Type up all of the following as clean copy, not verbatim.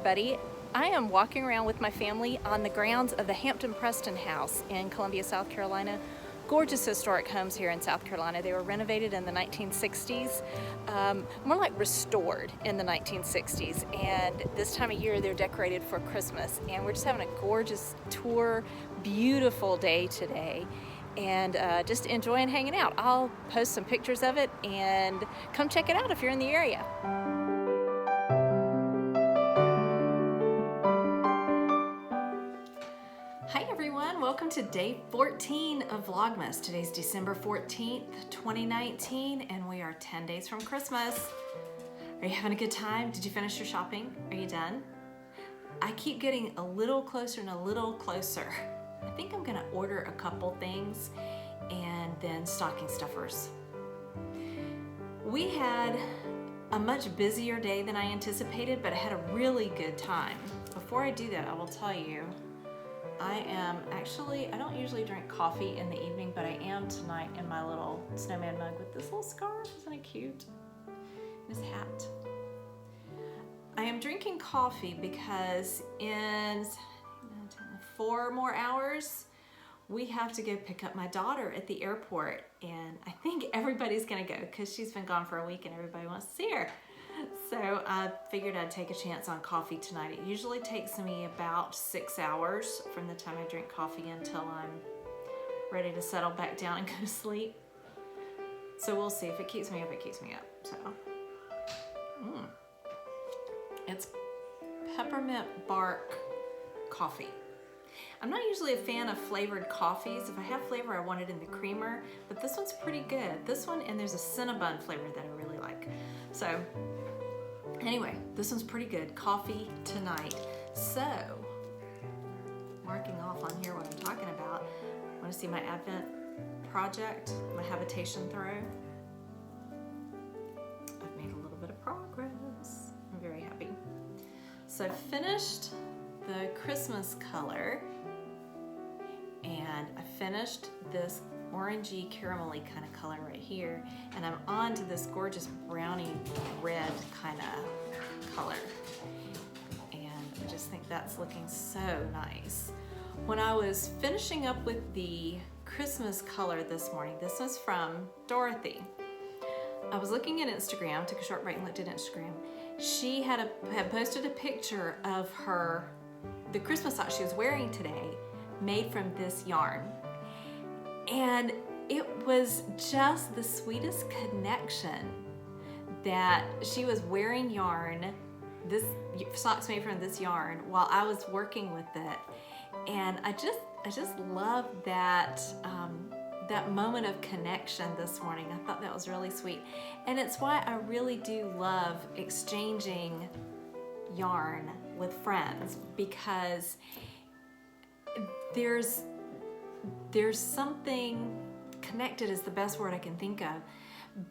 everybody. I am walking around with my family on the grounds of the Hampton Preston house in Columbia, South Carolina. Gorgeous historic homes here in South Carolina. They were renovated in the 1960s, more like restored in the 1960s. And this time of year, they're decorated for Christmas. And we're just having a gorgeous tour, beautiful day today. And just enjoying hanging out. I'll post some pictures of it and come check it out if you're in the area. Hi everyone, welcome to day 14 of Vlogmas. Today's December 14th, 2019, and we are 10 days from Christmas. Are you having a good time? Did you finish your shopping? Are you done? I keep getting a little closer and a little closer. I think I'm gonna order a couple things and then stocking stuffers. We had a much busier day than I anticipated, but I had a really good time. Before I do that, I will tell you, I don't usually drink coffee in the evening, but I am tonight in my little snowman mug with this little scarf. Isn't it cute? And his hat. I am drinking coffee because in 4 more hours, we have to go pick up my daughter at the airport. And I think everybody's gonna go because she's been gone for a week and everybody wants to see her. So I figured I'd take a chance on coffee tonight. It usually takes me about 6 hours from the time I drink coffee until I'm ready to settle back down and go to sleep. So we'll see. If it keeps me up, it keeps me up. So, It's peppermint bark coffee. I'm not usually a fan of flavored coffees. If I have flavor, I want it in the creamer, but this one's pretty good. This one, and there's a Cinnabon flavor that I really like. So anyway, this one's pretty good. Coffee tonight. So, marking off on here what I'm talking about. Want to see my Advent project, my habitation throw? I've made a little bit of progress. I'm very happy. So I finished the Christmas color, and I finished this orangey caramelly kind of color right here, and I'm on to this gorgeous brownie red kind of color, and I just think that's looking so nice. When I was finishing up with the Christmas color this morning, this was from Dorothy. I was looking at Instagram, took a short break and looked at Instagram. She had posted a picture of the Christmas sock she was wearing today, made from this yarn. And it was just the sweetest connection that she was wearing yarn, this socks made from this yarn, while I was working with it. And I just love that that moment of connection this morning. I thought that was really sweet. And it's why I really do love exchanging yarn with friends, because there's something connected, is the best word I can think of,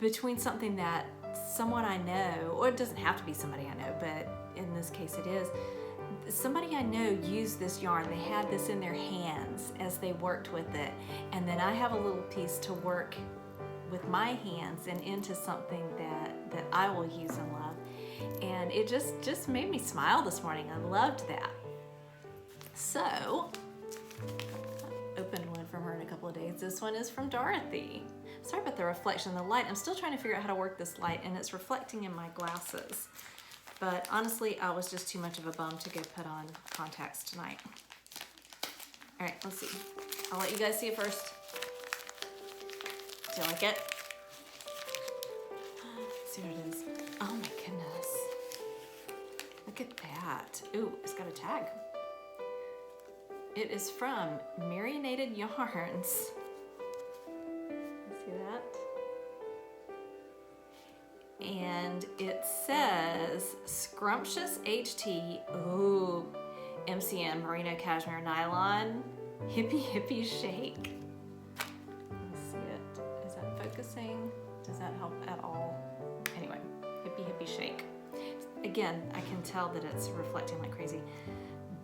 between something that someone I know, or it doesn't have to be somebody I know, but in this case it is, somebody I know used this yarn. They had this in their hands as they worked with it, and then I have a little piece to work with my hands and into something that I will use and love. And it just made me smile this morning. I loved that. So, I opened one from her in a couple of days. This one is from Dorothy. Sorry about the reflection of the light. I'm still trying to figure out how to work this light, and it's reflecting in my glasses. But honestly, I was just too much of a bum to go put on contacts tonight. All right, let's see. I'll let you guys see it first. Do you like it? Let's see what it is. Oh my goodness. Look at that. Ooh, it's got a tag. It is from Marinated Yarns. See that? And it says Scrumptious HT, ooh, MCM, Merino Cashmere Nylon, Hippie Shake. Let's see it. Is that focusing? Does that help at all? Anyway, Hippie Shake. Again, I can tell that it's reflecting like crazy.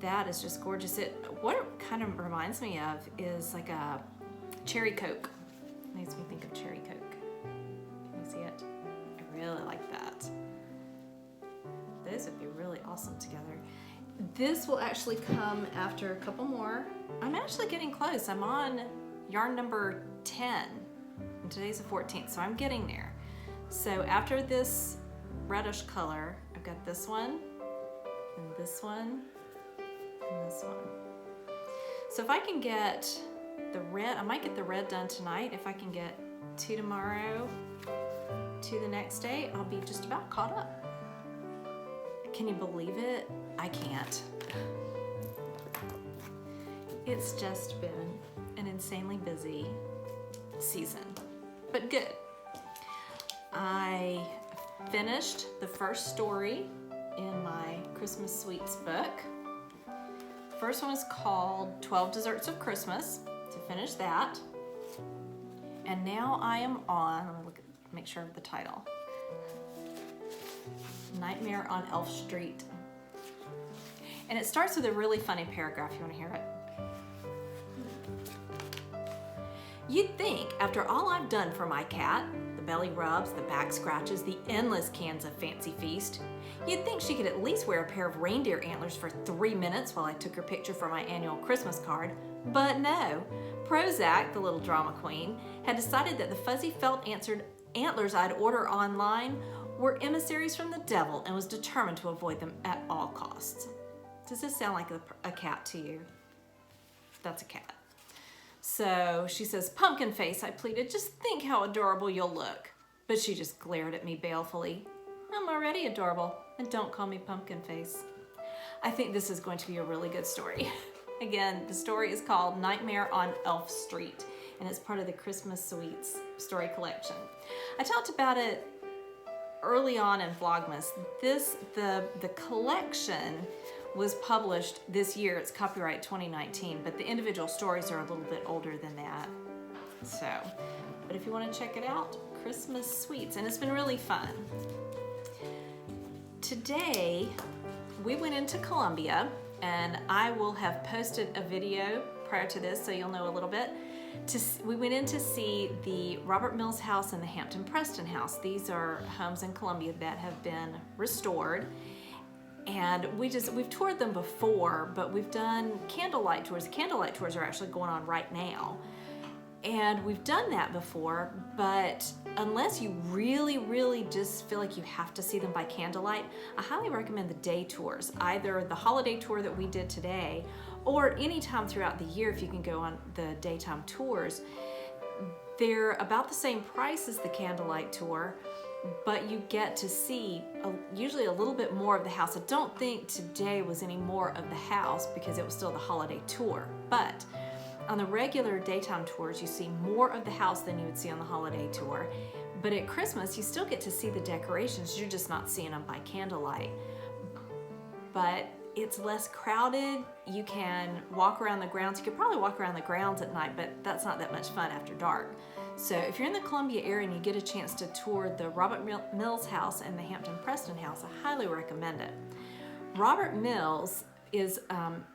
That is just gorgeous. What it kind of reminds me of is like a cherry Coke. It makes me think of cherry Coke. Can you see it? I really like that. those would be really awesome together. This will actually come after a couple more. I'm actually getting close. I'm on yarn number 10, and today's the 14th, so I'm getting there. So after this reddish color, I've got this one, and this one, and this one. So if I can get the red, I might get the red done tonight. If I can get 2 tomorrow, 2 the next day, I'll be just about caught up. Can you believe it? I can't. It's just been an insanely busy season, but good. I finished the first story in my Christmas Sweets book. First one is called 12 Desserts of Christmas, to finish that. And now I am on, let me make sure of the title. Nightmare on Elf Street. And it starts with a really funny paragraph. You want to hear it? You'd think, after all I've done for my cat, the belly rubs, the back scratches, the endless cans of Fancy Feast, you'd think she could at least wear a pair of reindeer antlers for 3 minutes while I took her picture for my annual Christmas card. But no. Prozac, the little drama queen, had decided that the fuzzy felt antlers I'd order online were emissaries from the devil and was determined to avoid them at all costs. Does this sound like a cat to you? That's a cat. So she says, "Pumpkin face," I pleaded, "just think how adorable you'll look." But she just glared at me balefully. I'm already adorable, and don't call me pumpkin face. I think this is going to be a really good story. Again, the story is called Nightmare on Elf Street, and it's part of the Christmas Sweets story collection. I talked about it early on in Vlogmas. The collection was published this year. It's copyright 2019, but the individual stories are a little bit older than that. So, but if you want to check it out, Christmas Sweets, and it's been really fun. Today, we went into Columbia, and I will have posted a video prior to this, so you'll know a little bit. We went in to see the Robert Mills house and the Hampton Preston house. These are homes in Columbia that have been restored. And we've toured them before, but we've done candlelight tours. The candlelight tours are actually going on right now. And we've done that before, but unless you really, really just feel like you have to see them by candlelight, I highly recommend the day tours, either the holiday tour that we did today, or any time throughout the year if you can go on the daytime tours. They're about the same price as the candlelight tour, but you get to see usually a little bit more of the house. I don't think today was any more of the house because it was still the holiday tour, but on the regular daytime tours, you see more of the house than you would see on the holiday tour. But at Christmas, you still get to see the decorations. You're just not seeing them by candlelight. But it's less crowded. You can walk around the grounds. You could probably walk around the grounds at night, but that's not that much fun after dark. So if you're in the Columbia area and you get a chance to tour the Robert Mills house and the Hampton Preston house, I highly recommend it. Robert Mills is,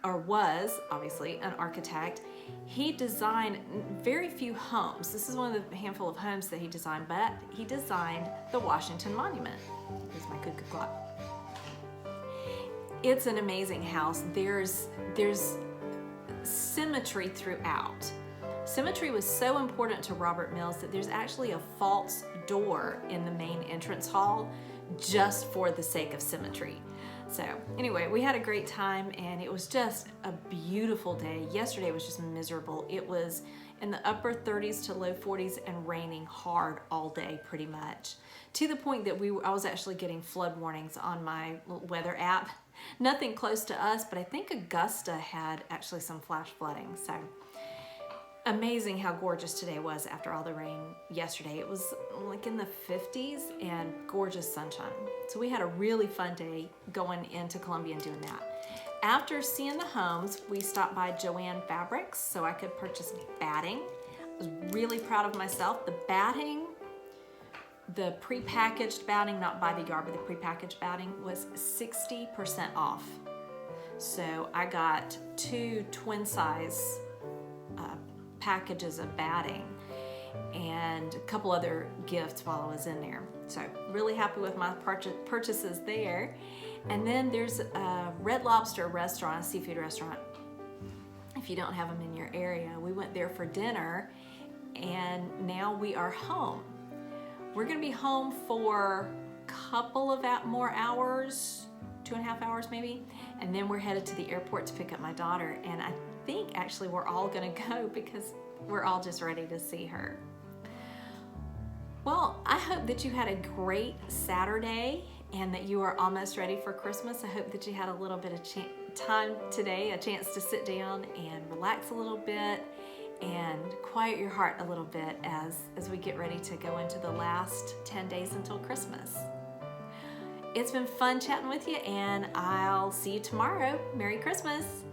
or was, obviously, an architect. He designed very few homes. This is one of the handful of homes that he designed, but he designed the Washington Monument. Here's my cuckoo clock. It's an amazing house. There's symmetry throughout. Symmetry was so important to Robert Mills that there's actually a false door in the main entrance hall just for the sake of symmetry. So anyway, we had a great time and it was just a beautiful day. Yesterday was just miserable. It was in the upper 30s to low 40s and raining hard all day pretty much, to the point that I was actually getting flood warnings on my weather app. Nothing close to us, but I think Augusta had actually some flash flooding. So amazing how gorgeous today was after all the rain yesterday. It was like in the 50s and gorgeous sunshine. So we had a really fun day going into Columbia and doing that. After seeing the homes, we stopped by Joann Fabrics so I could purchase batting. I was really proud of myself. The batting, the prepackaged batting, not by the yard, but the prepackaged batting was 60% off. So I got 2 twin size packages of batting and a couple other gifts while I was in there. So really happy with my purchases there. And then there's a Red Lobster restaurant, a seafood restaurant. If you don't have them in your area, we went there for dinner, and now we are home. We're gonna be home for a couple of more hours, 2.5 hours maybe, and then we're headed to the airport to pick up my daughter. And I think actually we're all gonna go because we're all just ready to see her. Well, I hope that you had a great Saturday and that you are almost ready for Christmas. I hope that you had a little bit of time today, a chance to sit down and relax a little bit and quiet your heart a little bit as we get ready to go into the last 10 days until Christmas. It's been fun chatting with you, and I'll see you tomorrow. Merry Christmas.